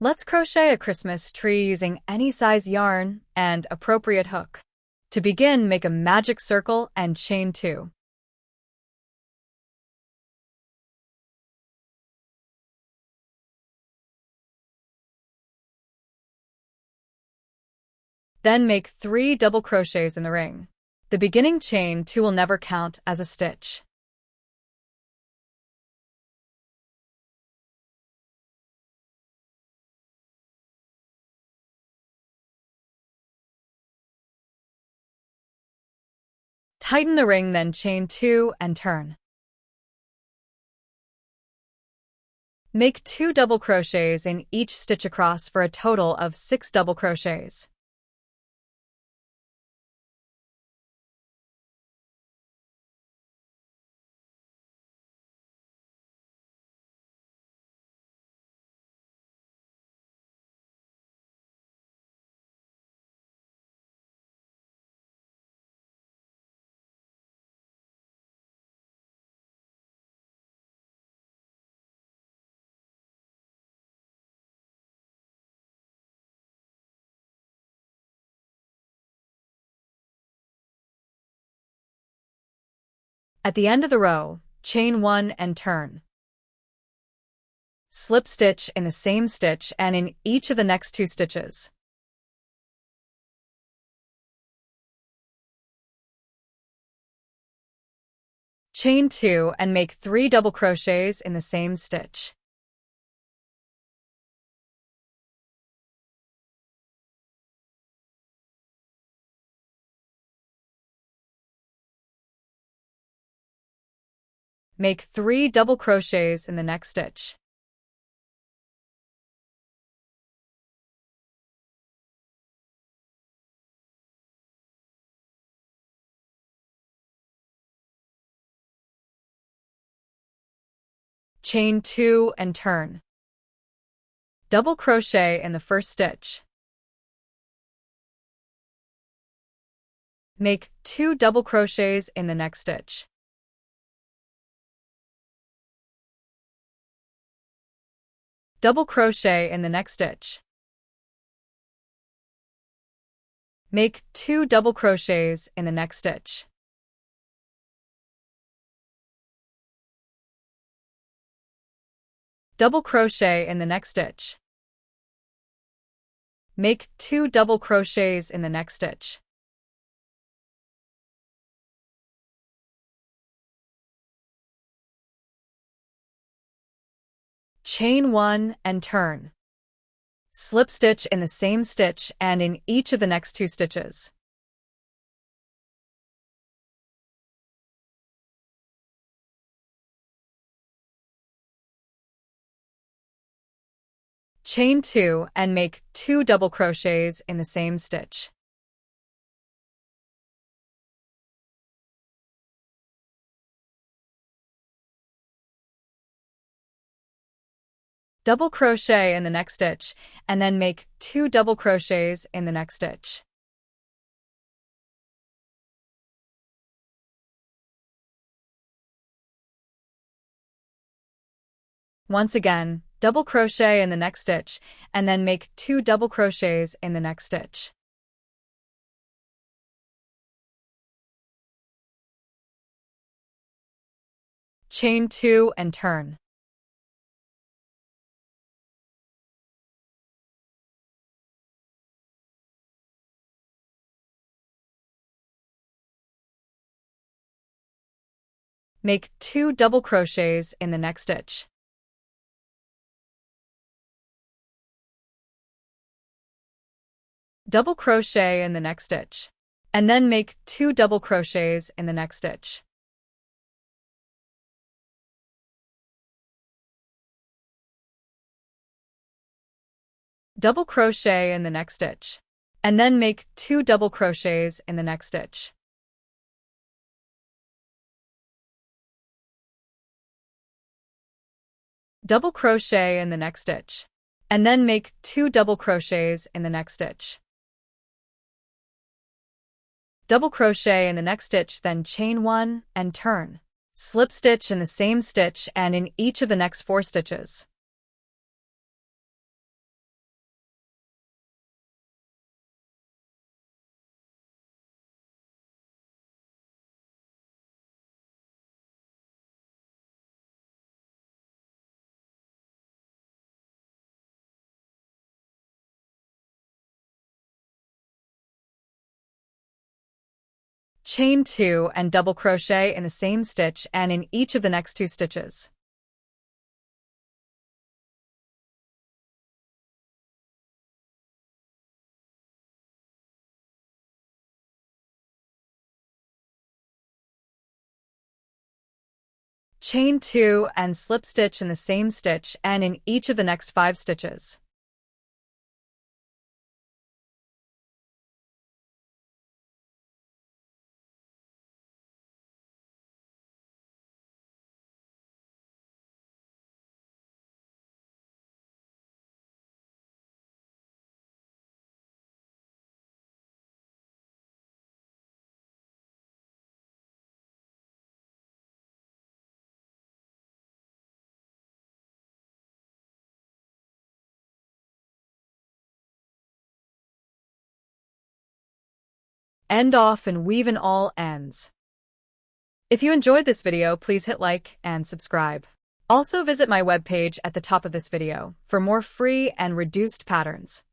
Let's crochet a Christmas tree using any size yarn and appropriate hook. To begin, make a magic circle and chain 2. Then make 3 double crochets in the ring. The beginning chain 2 will never count as a stitch. Tighten the ring, then chain 2 and turn. Make 2 double crochets in each stitch across for a total of 6 double crochets. At the end of the row, chain 1 and turn. Slip stitch in the same stitch and in each of the next 2 stitches. Chain 2 and make 3 double crochets in the same stitch. Make 3 double crochets in the next stitch. Chain 2 and turn. Double crochet in the first stitch. Make 2 double crochets in the next stitch. Double crochet in the next stitch. Make 2 double crochets in the next stitch. Double crochet in the next stitch. Make 2 double crochets in the next stitch. Chain 1 and turn. Slip stitch in the same stitch and in each of the next 2 stitches. Chain 2 and make 2 double crochets in the same stitch. Double crochet in the next stitch, and then make 2 double crochets in the next stitch. Once again, double crochet in the next stitch, and then make 2 double crochets in the next stitch. Chain 2 and turn. Make 2 double crochets in the next stitch. Double crochet in the next stitch, and then make 2 double crochets in the next stitch. Double crochet in the next stitch, and then make 2 double crochets in the next stitch. Double crochet in the next stitch, and then make 2 double crochets in the next stitch. Double crochet in the next stitch, then chain 1 and turn. Slip stitch in the same stitch and in each of the next 4 stitches. Chain 2 and double crochet in the same stitch and in each of the next 2 stitches. Chain 2 and slip stitch in the same stitch and in each of the next 5 stitches. End off and weave in all ends. If you enjoyed this video, please hit like and subscribe. Also visit my webpage at the top of this video for more free and reduced patterns.